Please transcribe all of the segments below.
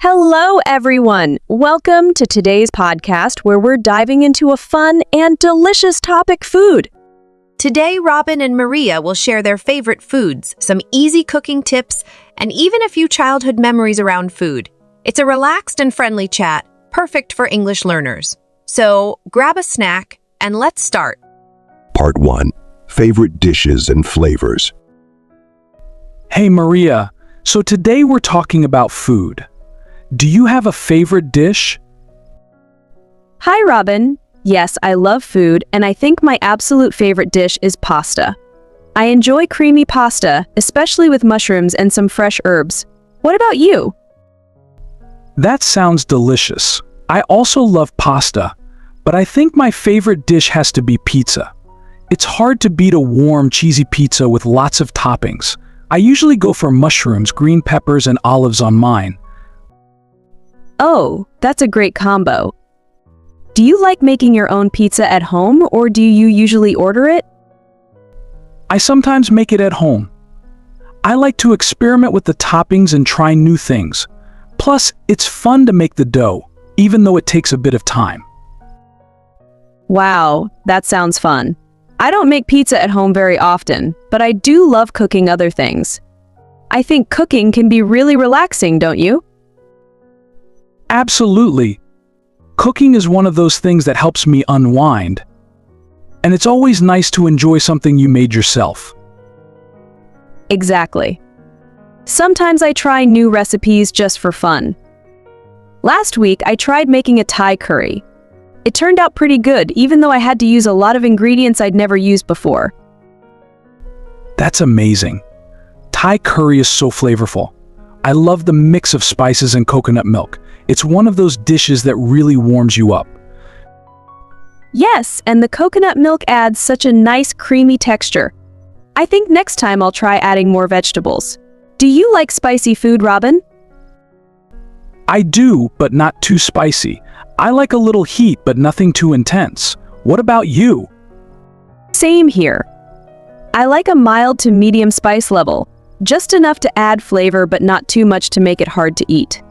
Hello, everyone. Welcome to today's podcast where we're diving into a fun and delicious topic, food. Today, Robin and Maria will share their favorite foods, some easy cooking tips, and even a few childhood memories around food. It's a relaxed and friendly chat, perfect for English learners. So, grab a snack and let's start. Part 1. Favorite dishes and flavors. Hey Maria, so today we're talking about food. Do you have a favorite dish? Hi, Robin. Yes, I love food, and I think my absolute favorite dish is pasta. I enjoy creamy pasta, especially with mushrooms and some fresh herbs. What about you? That sounds delicious. I also love pasta, but I think my favorite dish has to be pizza. It's hard to beat a warm, cheesy pizza with lots of toppings. I usually go for mushrooms, green peppers, and olives on mine. Oh, that's a great combo. Do you like making your own pizza at home, or do you usually order it? I sometimes make it at home. I like to experiment with the toppings and try new things. Plus, it's fun to make the dough, even though it takes a bit of time. Wow, that sounds fun. I don't make pizza at home very often, but I do love cooking other things. I think cooking can be really relaxing, don't you? Absolutely. Cooking is one of those things that helps me unwind. And it's always nice to enjoy something you made yourself. Exactly. Sometimes I try new recipes just for fun. Last week, I tried making a Thai curry. It turned out pretty good, even though I had to use a lot of ingredients I'd never used before. That's amazing. Thai curry is so flavorful. I love the mix of spices and coconut milk. It's one of those dishes that really warms you up. Yes, and the coconut milk adds such a nice creamy texture. I think next time I'll try adding more vegetables. Do you like spicy food, Robin? I do, but not too spicy. I like a little heat, but nothing too intense. What about you? Same here. I like a mild to medium spice level, just enough to add flavor but not too much to make it hard to eat.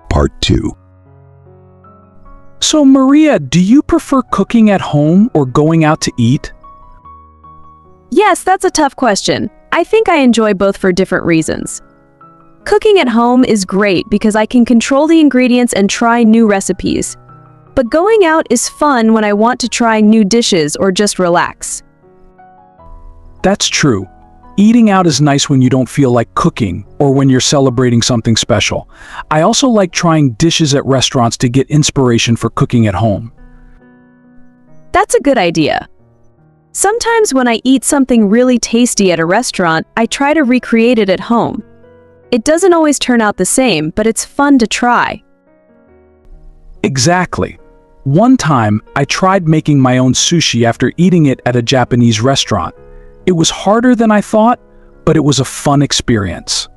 Part 2. So Maria, do you prefer cooking at home or going out to eat? Yes, that's a tough question. I think I enjoy both for different reasons. Cooking at home is great because I can control the ingredients and try new recipes. But going out is fun when I want to try new dishes or just relax. That's true. Eating out is nice when you don't feel like cooking or when you're celebrating something special. I also like trying dishes at restaurants to get inspiration for cooking at home. That's a good idea. Sometimes when I eat something really tasty at a restaurant, I try to recreate it at home. It doesn't always turn out the same, but it's fun to try. Exactly. One time, I tried making my own sushi after eating it at a Japanese restaurant. It was harder than I thought, but it was a fun experience.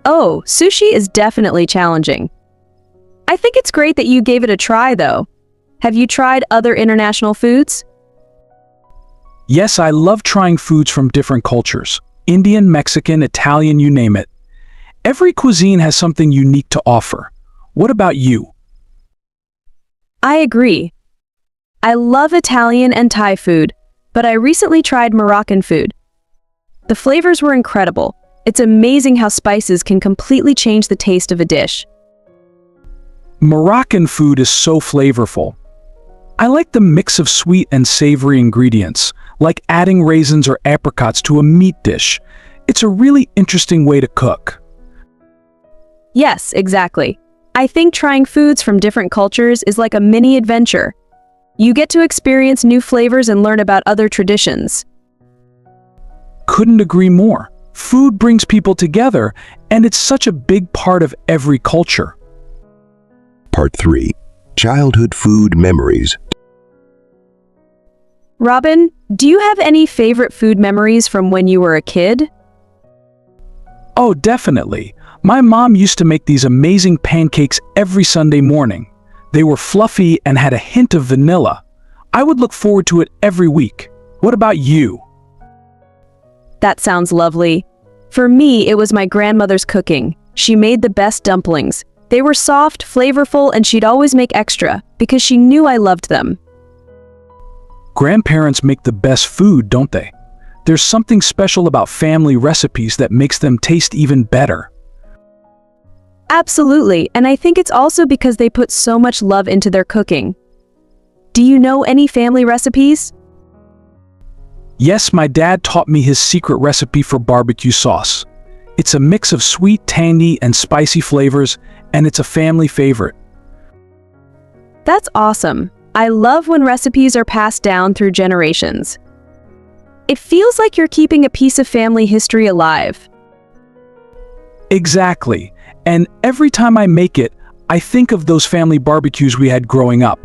Oh, sushi is definitely challenging. I think it's great that you gave it a try, though. Have you tried other international foods? Yes, I love trying foods from different cultures. Indian, Mexican, Italian, you name it. Every cuisine has something unique to offer. What about you? I agree. I love Italian and Thai food, but I recently tried Moroccan food. The flavors were incredible. It's amazing how spices can completely change the taste of a dish. Moroccan food is so flavorful. I like the mix of sweet and savory ingredients, like adding raisins or apricots to a meat dish. It's a really interesting way to cook. Yes, exactly. I think trying foods from different cultures is like a mini adventure. You get to experience new flavors and learn about other traditions. Couldn't agree more. Food brings people together, and it's such a big part of every culture. Part 3. Childhood food memories. Robin, do you have any favorite food memories from when you were a kid? Oh, definitely. My mom used to make these amazing pancakes every Sunday morning. They were fluffy and had a hint of vanilla. I would look forward to it every week. What about you? That sounds lovely. For me, it was my grandmother's cooking. She made the best dumplings. They were soft, flavorful, and she'd always make extra because she knew I loved them. Grandparents make the best food, don't they? There's something special about family recipes that makes them taste even better. Absolutely, and I think it's also because they put so much love into their cooking. Do you know any family recipes? Yes, my dad taught me his secret recipe for barbecue sauce. It's a mix of sweet, tangy, and spicy flavors, and it's a family favorite. That's awesome. I love when recipes are passed down through generations. It feels like you're keeping a piece of family history alive. Exactly. And every time I make it, I think of those family barbecues we had growing up.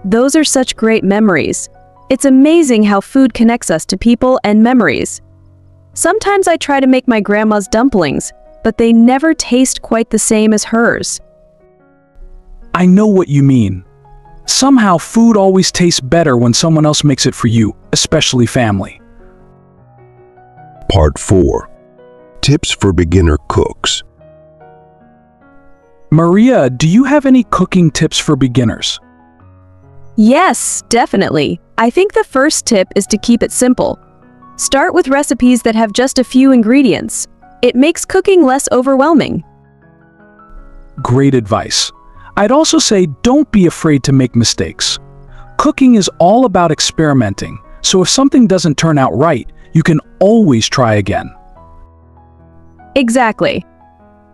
Those are such great memories. It's amazing how food connects us to people and memories. Sometimes I try to make my grandma's dumplings, but they never taste quite the same as hers. I know what you mean. Somehow food always tastes better when someone else makes it for you, especially family. Part 4. Tips for beginner cooks. Maria, do you have any cooking tips for beginners? Yes, definitely. I think the first tip is to keep it simple. Start with recipes that have just a few ingredients. It makes cooking less overwhelming. Great advice. I'd also say don't be afraid to make mistakes. Cooking is all about experimenting, so if something doesn't turn out right, you can always try again. Exactly.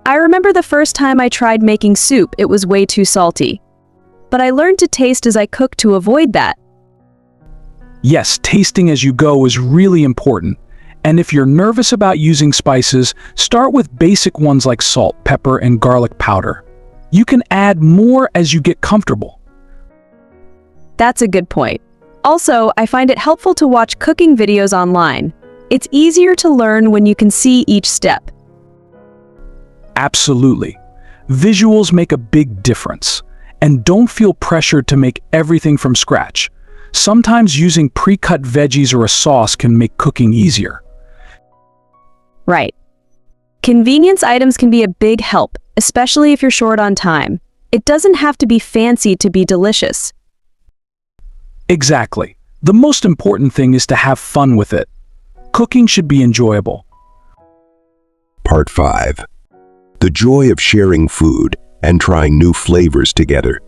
I remember the first time I tried making soup, it was way too salty. But I learned to taste as I cooked to avoid that. Yes, tasting as you go is really important. And if you're nervous about using spices, start with basic ones like salt, pepper, and garlic powder. You can add more as you get comfortable. That's a good point. Also, I find it helpful to watch cooking videos online. It's easier to learn when you can see each step. Absolutely. Visuals make a big difference. And don't feel pressured to make everything from scratch. Sometimes using pre-cut veggies or a sauce can make cooking easier. Right. Convenience items can be a big help, especially if you're short on time. It doesn't have to be fancy to be delicious. Exactly. The most important thing is to have fun with it. Cooking should be enjoyable. Part 5. The joy of sharing food and trying new flavors together.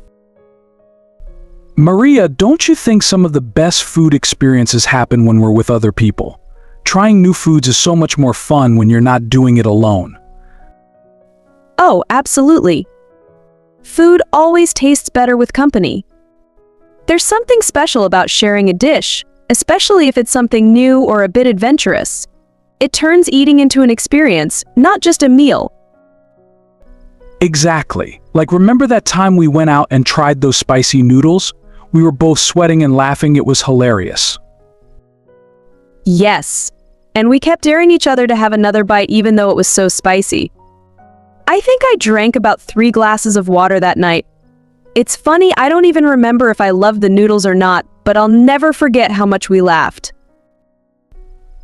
Maria, don't you think some of the best food experiences happen when we're with other people? Trying new foods is so much more fun when you're not doing it alone. Oh, absolutely. Food always tastes better with company. There's something special about sharing a dish, especially if it's something new or a bit adventurous. It turns eating into an experience, not just a meal. Exactly. Like, remember that time we went out and tried those spicy noodles? We were both sweating and laughing. It was hilarious. Yes. And we kept daring each other to have another bite even though it was so spicy. I think I drank about 3 glasses of water that night. It's funny, I don't even remember if I loved the noodles or not, but I'll never forget how much we laughed.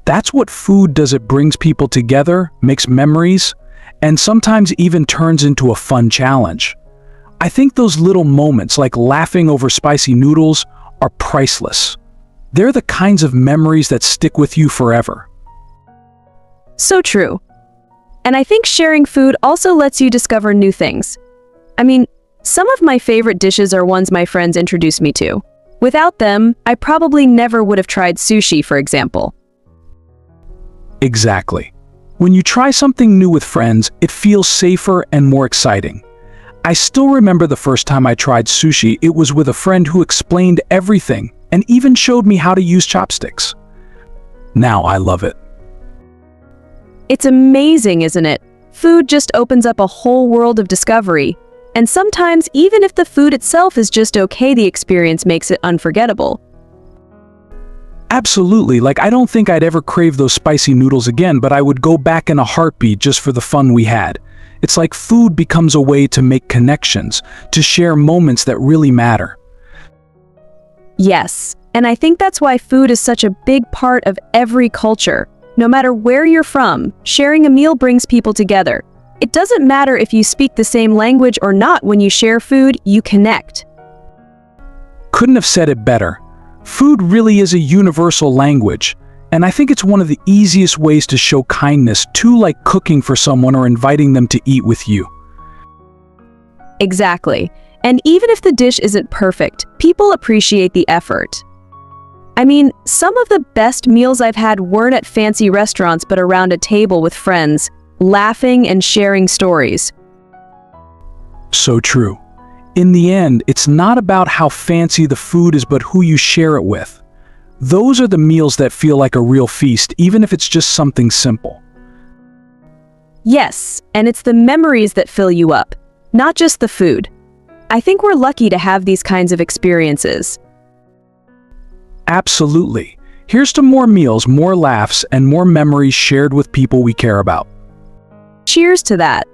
That's what food does. It brings people together, makes memories, and sometimes even turns into a fun challenge. I think those little moments, like laughing over spicy noodles, are priceless. They're the kinds of memories that stick with you forever. So true. And I think sharing food also lets you discover new things. I mean, some of my favorite dishes are ones my friends introduced me to. Without them, I probably never would have tried sushi, for example. Exactly. When you try something new with friends, it feels safer and more exciting. I still remember the first time I tried sushi. It was with a friend who explained everything and even showed me how to use chopsticks. Now I love it. It's amazing, isn't it? Food just opens up a whole world of discovery. And sometimes, even if the food itself is just okay, the experience makes it unforgettable. Absolutely. Like, I don't think I'd ever crave those spicy noodles again, but I would go back in a heartbeat just for the fun we had. It's like food becomes a way to make connections, to share moments that really matter. Yes, and I think that's why food is such a big part of every culture. No matter where you're from, sharing a meal brings people together. It doesn't matter if you speak the same language or not. When you share food, you connect. Couldn't have said it better. Food really is a universal language, and I think it's one of the easiest ways to show kindness, too, like cooking for someone or inviting them to eat with you. Exactly. And even if the dish isn't perfect, people appreciate the effort. I mean, some of the best meals I've had weren't at fancy restaurants but around a table with friends, laughing and sharing stories. So true. In the end, it's not about how fancy the food is but who you share it with. Those are the meals that feel like a real feast, even if it's just something simple. Yes, and it's the memories that fill you up, not just the food. I think we're lucky to have these kinds of experiences. Absolutely. Here's to more meals, more laughs, and more memories shared with people we care about. Cheers to that.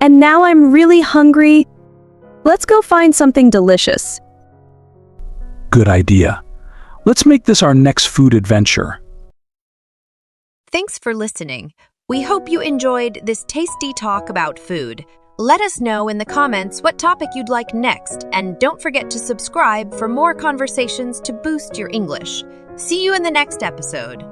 And now I'm really hungry. Let's go find something delicious. Good idea. Let's make this our next food adventure. Thanks for listening. We hope you enjoyed this tasty talk about food. Let us know in the comments what topic you'd like next, and don't forget to subscribe for more conversations to boost your English. See you in the next episode.